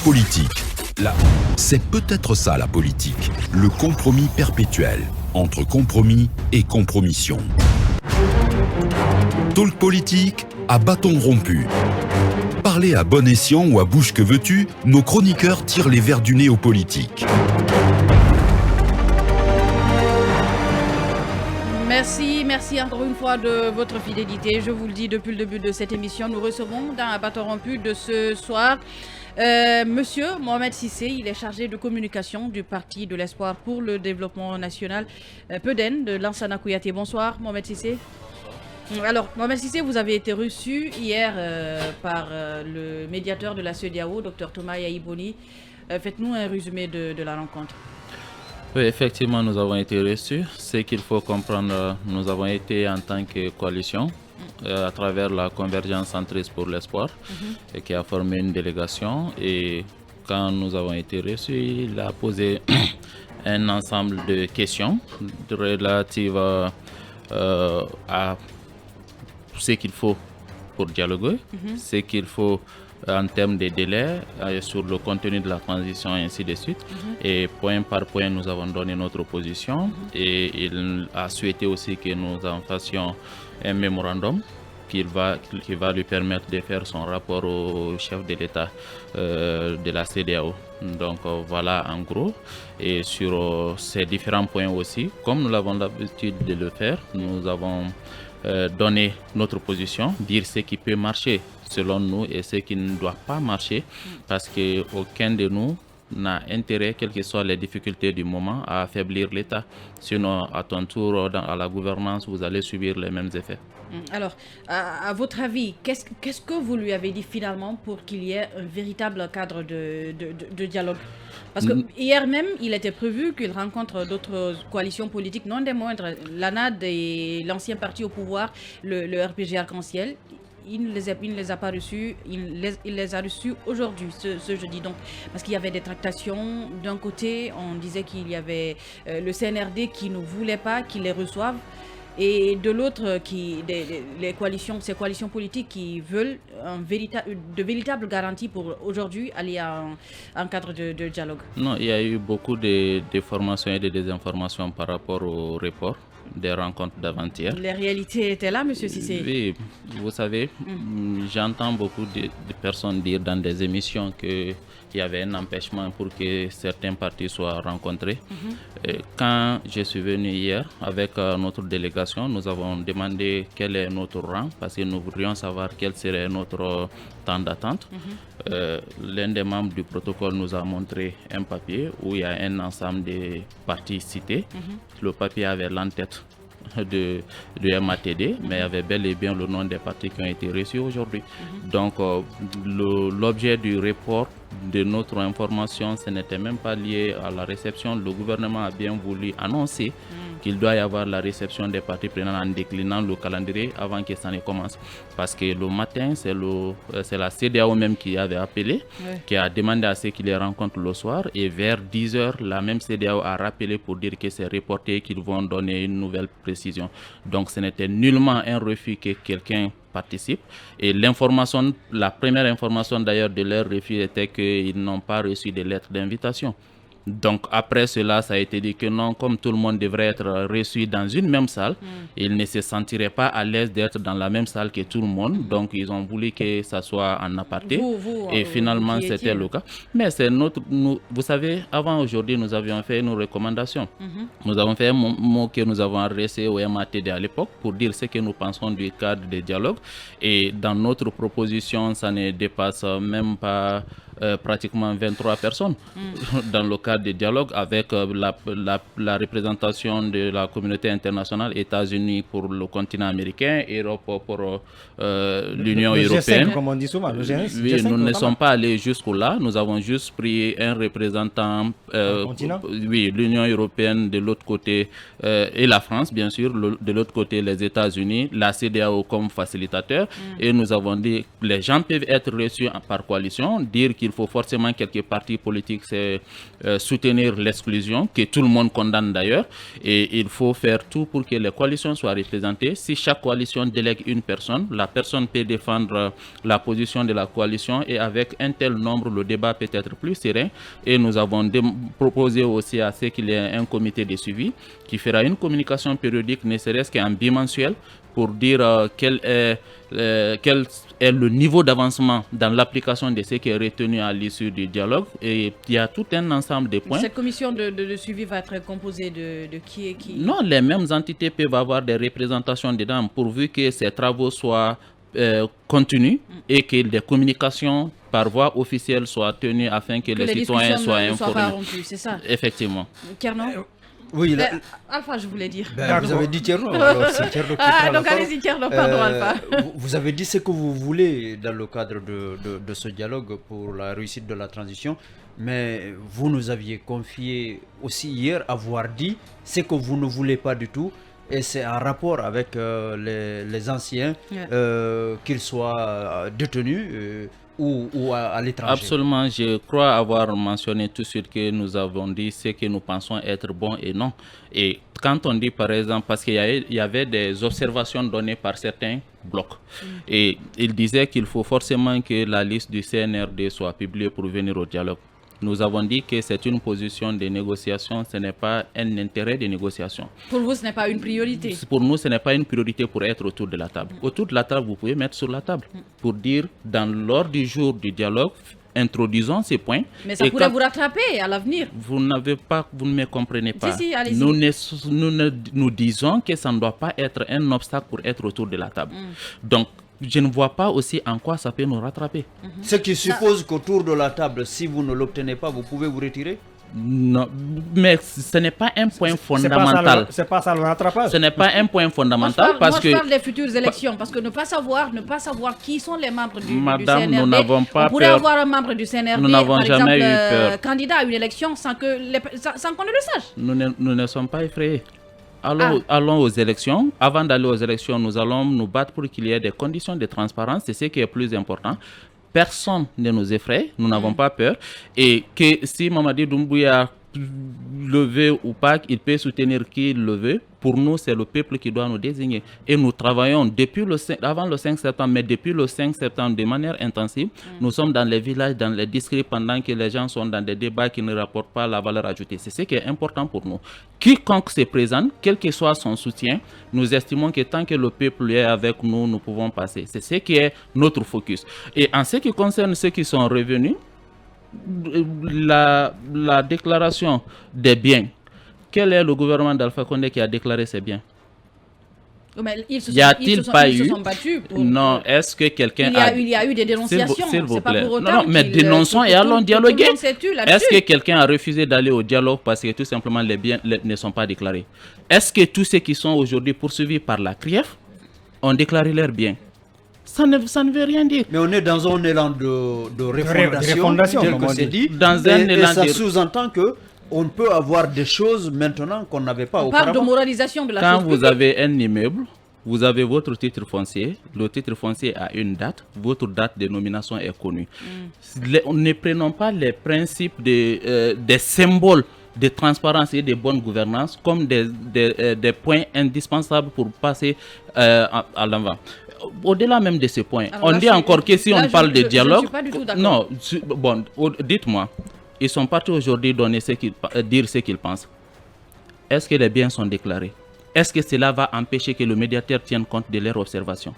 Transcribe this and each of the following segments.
Politique. C'est peut-être ça la politique, le compromis perpétuel entre compromis et compromission. Talk politique à bâton rompu. Parler à bon escient ou à bouche que veux-tu, nos chroniqueurs tirent les verres du nez aux politiques. Merci encore une fois de votre fidélité. Je vous le dis depuis le début de cette émission, nous recevons dans un bâton rompu de ce soir Monsieur Mohamed Cissé. Il est chargé de communication du Parti de l'Espoir pour le développement national, PEDEN, de Lansana Kouyaté. Bonsoir Mohamed Cissé. Alors, Mohamed Cissé, vous avez été reçu hier par le médiateur de la CEDEAO, Dr Thomas Yaïboni. Faites-nous un résumé de la rencontre. Oui, effectivement, nous avons été reçus. Ce qu'il faut comprendre, nous avons été en tant que coalition à travers la convergence centriste pour l'espoir et qui a formé une délégation. Et quand nous avons été reçus, il a posé un ensemble de questions relatives à ce qu'il faut pour dialoguer, ce qu'il faut en termes de délais, sur le contenu de la transition et ainsi de suite. Et point par point, nous avons donné notre position et il a souhaité aussi que nous en fassions un mémorandum qui va lui permettre de faire son rapport au chef de l'État de la CEDEAO. Donc voilà en gros. Et sur ces différents points aussi, comme nous l'avons l'habitude de le faire, nous avons donné notre position, dire ce qui peut marcher selon nous et ce qui ne doit pas marcher, parce qu'aucun de nous n'a intérêt, quelles que soient les difficultés du moment, à affaiblir l'État. Sinon, à ton tour, à la gouvernance, vous allez subir les mêmes effets. Alors, à votre avis, qu'est-ce que vous lui avez dit finalement pour qu'il y ait un véritable cadre de dialogue? Parce que hier même, il était prévu qu'il rencontre d'autres coalitions politiques, non des moindres, l'ANAD et l'ancien parti au pouvoir, le RPG Arc-en-Ciel. Il ne les a pas reçus, il les a reçus aujourd'hui, ce jeudi. Donc, parce qu'il y avait des tractations. D'un côté, on disait qu'il y avait le CNRD qui ne voulait pas qu'ils les reçoivent. Et de l'autre, ces coalitions politiques qui veulent de véritables garanties pour aujourd'hui aller à un cadre de dialogue. Non, il y a eu beaucoup de formations et de désinformations par rapport au report des rencontres d'avant-hier. Les réalités étaient là, monsieur Cissé. Oui, vous savez, j'entends beaucoup de personnes dire dans des émissions qu'il y avait un empêchement pour que certains partis soient rencontrés. Quand je suis venu hier avec notre délégation, nous avons demandé quel est notre rang parce que nous voudrions savoir quel serait notre temps d'attente. L'un des membres du protocole nous a montré un papier où il y a un ensemble de partis cités. Le papier avait l'entête de MATD, mais il y avait bel et bien le nom des partis qui ont été reçus aujourd'hui. Donc, l'objet du report de notre information, ce n'était même pas lié à la réception. Le gouvernement a bien voulu annoncer qu'il doit y avoir la réception des partis prenants en déclinant le calendrier avant que ça ne commence. Parce que le matin, c'est la CEDEAO même qui avait appelé, qui a demandé à ce qu'ils les rencontrent le soir. Et vers 10h, la même CEDEAO a rappelé pour dire que c'est reporté, qu'ils vont donner une nouvelle précision. Donc ce n'était nullement un refus que quelqu'un participe. Et la première information d'ailleurs de leur refus était qu'ils n'ont pas reçu de lettre d'invitation. Donc après cela, ça a été dit que non, comme tout le monde devrait être reçu dans une même salle, ils ne se sentiraient pas à l'aise d'être dans la même salle que tout le monde. Donc ils ont voulu que ça soit en aparté. Et finalement, c'était le cas. Mais c'est vous savez, avant aujourd'hui, nous avions fait nos recommandations. Nous avons fait un mot que nous avons adressé au MATD à l'époque pour dire ce que nous pensons du cadre de dialogue. Et dans notre proposition, ça ne dépasse même pas pratiquement 23 personnes dans le cadre de dialogue avec la représentation de la communauté internationale, États-Unis pour le continent américain, Europe pour l'Union européenne. G5, comme on dit souvent, le G5, oui, nous ne sommes pas allés jusqu'au-là, nous avons juste pris un représentant, oui, l'Union européenne de l'autre côté et la France, bien sûr, de l'autre côté les États-Unis, la CEDEAO comme facilitateur, et nous avons dit les gens peuvent être reçus par coalition, dire qu'ils qu'il faut forcément quelques partis politiques soutenir l'exclusion, que tout le monde condamne d'ailleurs. Et il faut faire tout pour que les coalitions soient représentées. Si chaque coalition délègue une personne, la personne peut défendre la position de la coalition et avec un tel nombre, le débat peut être plus serein. Et nous avons proposé aussi à ce qu'il y ait un comité de suivi qui fera une communication périodique, ne serait-ce qu'en bimensuel, pour dire quel est le niveau d'avancement dans l'application de ce qui est retenu à l'issue du dialogue. Et il y a tout un ensemble de points. Cette commission de suivi va être composée de qui et qui? Non, les mêmes entités peuvent avoir des représentations dedans pourvu que ces travaux soient continus et que des communications par voie officielle soient tenues afin que les citoyens soient informés. C'est ça? Effectivement. Kerno? Oui, Alpha, je voulais dire. Vous avez dit Tierno, alors c'est Tierno qui prend donc allez-y, Tierno, pardon, Alpha. Vous avez dit ce que vous voulez dans le cadre de ce dialogue pour la réussite de la transition, mais vous nous aviez confié aussi hier avoir dit ce que vous ne voulez pas du tout, et c'est en rapport avec les anciens, qu'ils soient détenus ou à l'étranger. Absolument, je crois avoir mentionné tout de suite que nous avons dit ce que nous pensons être bon et non. Et quand on dit par exemple, parce qu'il y avait des observations données par certains blocs, et ils disaient qu'il faut forcément que la liste du CNRD soit publiée pour venir au dialogue. Nous avons dit que c'est une position de négociation, ce n'est pas un intérêt de négociation. Pour vous, ce n'est pas une priorité? Pour nous, ce n'est pas une priorité pour être autour de la table. Autour de la table, vous pouvez mettre sur la table pour dire, dans l'ordre du jour du dialogue, introduisons ces points. Mais ça pourrait vous rattraper à l'avenir. Vous ne me comprenez pas. Si, allez-y. Nous disons que ça ne doit pas être un obstacle pour être autour de la table. Donc, je ne vois pas aussi en quoi ça peut nous rattraper. Ce qui suppose qu'autour de la table, si vous ne l'obtenez pas, vous pouvez vous retirer? Non, mais ce n'est pas un point fondamental. C'est pas ça le rattrapage. Ce n'est pas un point fondamental parce que... Moi, je parle des futures élections, parce que ne pas savoir qui sont les membres du CNRD. Nous n'avons pas on pourrait avoir un membre du CNRD, nous n'avons par jamais exemple, eu peur. Candidat à une élection sans qu'on ne le sache. Nous ne sommes pas effrayés. Allons aux élections. Avant d'aller aux élections, nous allons nous battre pour qu'il y ait des conditions de transparence. C'est ce qui est plus important. Personne ne nous effraie, nous n'avons pas peur. Et que si Mamadi Doumbouya le veut ou pas, il peut soutenir qui il le veut. Pour nous, c'est le peuple qui doit nous désigner. Et nous travaillons avant le 5 septembre, mais depuis le 5 septembre de manière intensive. Nous sommes dans les villages, dans les districts, pendant que les gens sont dans des débats qui ne rapportent pas la valeur ajoutée. C'est ce qui est important pour nous. Quiconque se présente, quel que soit son soutien, nous estimons que tant que le peuple est avec nous, nous pouvons passer. C'est ce qui est notre focus. Et en ce qui concerne ceux qui sont revenus, la déclaration des biens, quel est le gouvernement d'Alpha Condé qui a déclaré ces biens? Ils se sont battus pour... Non, est-ce que quelqu'un il y a eu des dénonciations. S'il vous plaît. Pas pour autant mais dénonçons et allons dialoguer. Est-ce que que quelqu'un a refusé d'aller au dialogue parce que tout simplement les biens ne sont pas déclarés? Est-ce que tous ceux qui sont aujourd'hui poursuivis par la CRIEF ont déclaré leurs biens? Ça ne veut rien dire. Mais on est dans un élan de refondation, tel que c'est dit. Et ça sous-entend que on peut avoir des choses maintenant qu'on n'avait pas auparavant. On parle de moralisation de la Quand chose vous publique. avez un immeuble, vous avez votre titre foncier. Le titre foncier a une date. Votre date de nomination est connue. Ne prenons pas les principes des symboles de transparence et de bonne gouvernance comme des points indispensables pour passer à l'avant. Au-delà même de ce point, on dit encore que si on parle de dialogue... Non, bon, dites-moi, ils sont partis aujourd'hui dire ce qu'ils pensent. Est-ce que les biens sont déclarés? Est-ce que cela va empêcher que le médiateur tienne compte de leurs observations?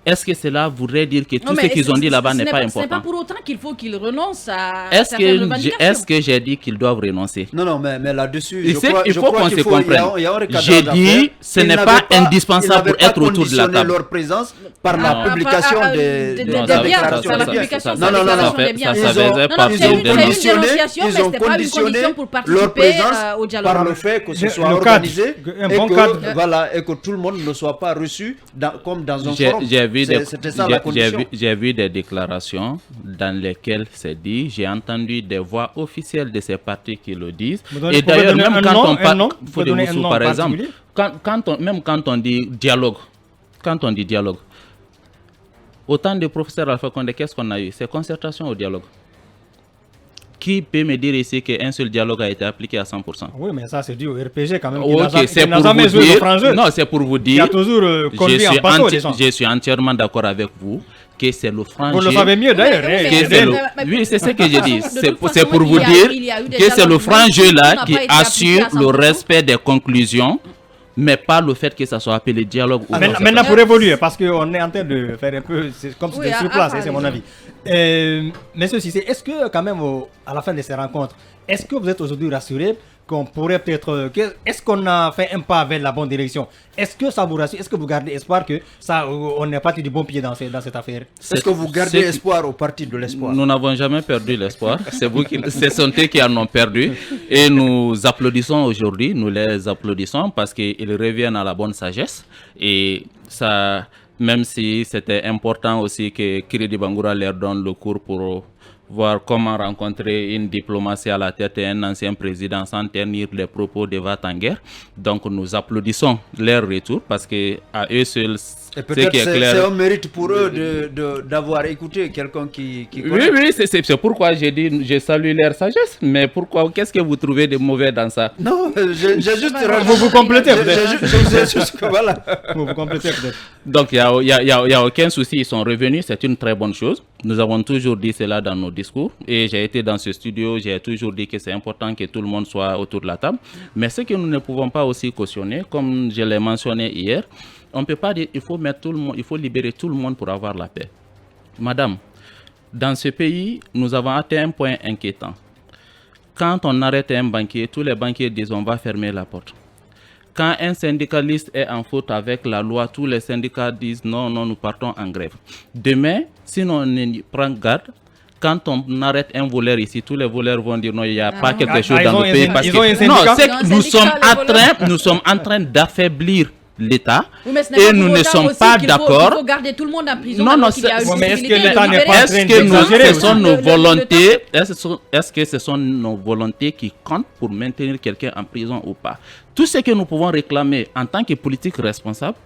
Est-ce que cela voudrait dire que tout ce qu'ils ont dit là-bas n'est pas important? Ce n'est pas pour autant qu'il faut qu'ils renoncent à certaines revendications. Est-ce que j'ai dit qu'ils doivent renoncer? Non, mais là-dessus, il faut qu'on se comprenne. J'ai dit ce n'est pas indispensable pour être autour de la table. Leur présence par la publication des déclarations des biens. Ils ont conditionné leur présence par le fait que ce soit organisé et que tout le monde ne soit pas reçu comme dans un forum. J'ai vu des déclarations dans lesquelles c'est dit, j'ai entendu des voix officielles de ces partis qui le disent. Et d'ailleurs, même quand on parle, par exemple, quand on dit dialogue, autant de professeurs Alpha Condé, qu'est-ce qu'on a eu? C'est concertation au dialogue. Qui peut me dire ici qu'un seul dialogue a été appliqué à 100%? Oui, mais ça c'est dû au RPG quand même. Ok, c'est pour vous dire. Non, c'est pour vous dire. Il y a toujours conduit en bateau les gens. Je suis entièrement d'accord avec vous que c'est le franc jeu. Vous le savez mieux d'ailleurs. Oui, c'est ce que j'ai dit. C'est pour vous dire que c'est le franc jeu là qui assure le respect des conclusions, mais pas le fait que ça soit appelé dialogue. Maintenant, pour évoluer, parce qu'on est en train de faire un peu, comme si c'était sur place, c'est mon avis. Monsieur Cissé, est-ce que quand même, à la fin de ces rencontres, est-ce que vous êtes aujourd'hui rassuré qu'on pourrait peut-être... Est-ce qu'on a fait un pas vers la bonne direction? Est-ce que ça vous rassure? Est-ce que vous gardez espoir que ça, on est parti du bon pied dans cette affaire? Est-ce que vous gardez espoir au parti de l'espoir? Nous n'avons jamais perdu l'espoir. C'est sont eux qui en ont perdu. Et nous applaudissons aujourd'hui, nous les applaudissons parce qu'ils reviennent à la bonne sagesse. Et ça, même si c'était important aussi que Kiridi Bangoura leur donne le cours pour voir comment rencontrer une diplomatie à la tête et un ancien président sans tenir les propos de va-t-en-guerre. Donc nous applaudissons leur retour parce que à eux seuls, et peut-être c'est un mérite pour eux d'avoir écouté quelqu'un qui connaît. Oui, c'est pourquoi j'ai dit, je salue leur sagesse. Mais pourquoi, qu'est-ce que vous trouvez de mauvais dans ça? Non, j'ai juste... Vous complétez peut-être. Voilà. Vous complétez peut-être. Donc il n'y a aucun souci, ils sont revenus, c'est une très bonne chose. Nous avons toujours dit cela dans nos discours et j'ai été dans ce studio, j'ai toujours dit que c'est important que tout le monde soit autour de la table. Mais ce que nous ne pouvons pas aussi cautionner, comme je l'ai mentionné hier, on ne peut pas dire qu'il faut mettre tout le monde, il faut libérer tout le monde pour avoir la paix. Madame, dans ce pays, nous avons atteint un point inquiétant. Quand on arrête un banquier, tous les banquiers disent on va fermer la porte. Quand un syndicaliste est en faute avec la loi, tous les syndicats disent non, nous partons en grève. Demain, si on prend garde, quand on arrête un voleur ici, tous les voleurs vont dire non, il n'y a pas quelque chose dans le pays. Parce que nous sommes en train d'affaiblir l'État et nous ne sommes pas d'accord. Il faut garder tout le monde en prison. Non, mais est-ce que l'État n'est pas en train d'exagérer? Ce sont nos volontés. Est-ce que ce sont nos volontés qui comptent pour maintenir quelqu'un en prison ou pas? Tout ce que nous pouvons réclamer en tant que politique responsable,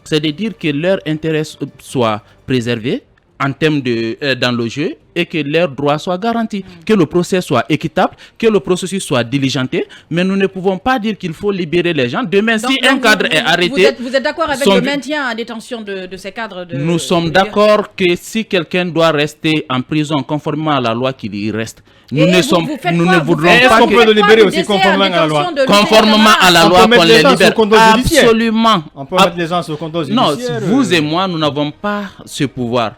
c'est de dire que leurs intérêts soient préservés en termes dans le jeu et que leurs droits soient garantis, que le procès soit équitable, que le processus soit diligenté, mais nous ne pouvons pas dire qu'il faut libérer les gens. Demain, si un cadre est arrêté... Vous êtes d'accord avec le maintien en détention de ces cadres Nous sommes d'accord que si quelqu'un doit rester en prison conformément à la loi, qu'il y reste. Nous ne voudrons pas... Est-ce qu'on peut le libérer aussi conformément à la loi? Conformément à la loi, qu'on les libère. Absolument. On peut mettre les gens sur le contrôle judiciaire. Non, vous et moi, nous n'avons pas ce pouvoir.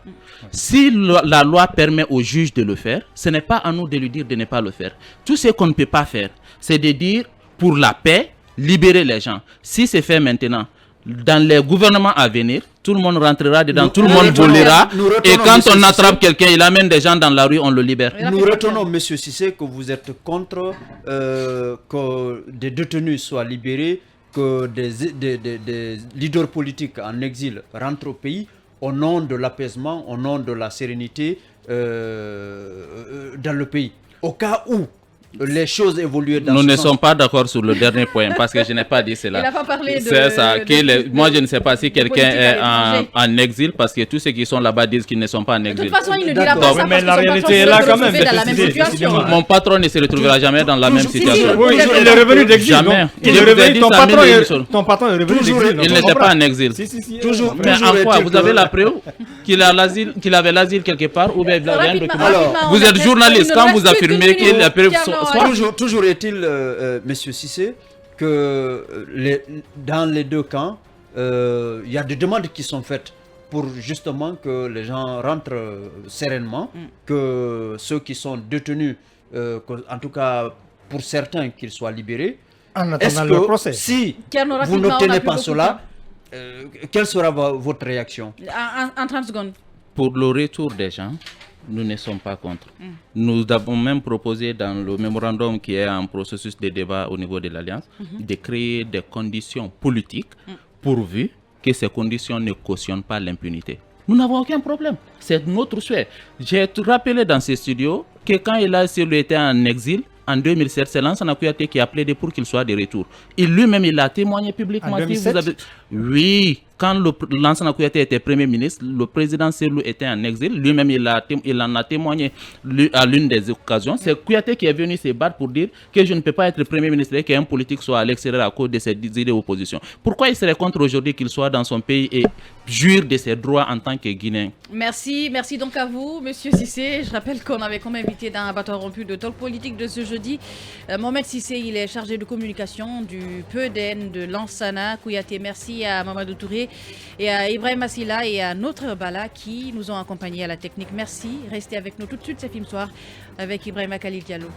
Si la loi permet au juge de le faire, ce n'est pas à nous de lui dire de ne pas le faire. Tout ce qu'on ne peut pas faire, c'est de dire pour la paix, libérer les gens. Si c'est fait maintenant, dans les gouvernements à venir, tout le monde rentrera dedans, tout le monde volera. Et quand on attrape quelqu'un, il amène des gens dans la rue, on le libère. Nous retenons, monsieur Cissé, que vous êtes contre que des détenus soient libérés, que des leaders politiques en exil rentrent au pays au nom de l'apaisement, au nom de la sérénité dans le pays. Au cas où les choses évoluent dans Nous ce ne sens. sommes pas d'accord sur le dernier point parce que je n'ai pas dit cela. Il n'a pas parlé C'est ça. Moi, je ne sais pas si quelqu'un est en exil parce que tous ceux qui sont là-bas disent qu'ils ne sont pas en exil. De toute façon, il ne dira pas ça mais parce la que son réalité patron est se là quand même. retrouvait dans la même situation. Mon patron ne se retrouvera jamais dans la même situation. Oui, il est revenu d'exil. Jamais. Il est revenu, ton patron est revenu d'exil. Il n'était pas en exil. Toujours. Mais en quoi? Vous avez la preuve qu'il avait l'asile quelque part ou bien il avait un document? Vous êtes journaliste quand vous affirmez que la preuve soit... Toujours est-il, monsieur Cissé, que dans les deux camps, il y a des demandes qui sont faites pour justement que les gens rentrent sereinement, que ceux qui sont détenus, en tout cas pour certains, qu'ils soient libérés. En Est-ce attendant le que procès. si vous n'obtenez pas cela, quelle sera votre réaction? En 30 secondes. Pour le retour des gens, nous ne sommes pas contre. Nous avons même proposé dans le mémorandum qui est en processus de débat au niveau de l'Alliance de créer des conditions politiques pourvu que ces conditions ne cautionnent pas l'impunité. Nous n'avons aucun problème. C'est notre souhait. J'ai rappelé dans ces studios que quand il était en exil, en 2007, c'est Lansana Kouyaté qui a plaidé pour qu'il soit de retour. Lui-même, il a témoigné publiquement. En 2007? Oui, quand Lansana Kouyaté était Premier ministre, le président Selou était en exil. Lui-même, il en a témoigné à l'une des occasions. C'est Kouyaté qui est venu se battre pour dire que je ne peux pas être Premier ministre et qu'un politique soit à l'extérieur à cause de ses idées d'opposition. Pourquoi il serait contre aujourd'hui qu'il soit dans son pays et jure de ses droits en tant que Guinéen? Merci donc à vous, Monsieur Cissé. Je rappelle qu'on avait comme invité dans un bâton rompu de Talk Politique de ce jeudi Mohamed Cissé, il est chargé de communication du PEDN de Lansana Kouyaté. Merci à Mamadou Touré et à Ibrahim Assila et à notre Bala qui nous ont accompagnés à la technique. Merci. Restez avec nous tout de suite, c'est Film Soir avec Ibrahim Khalil Diallo.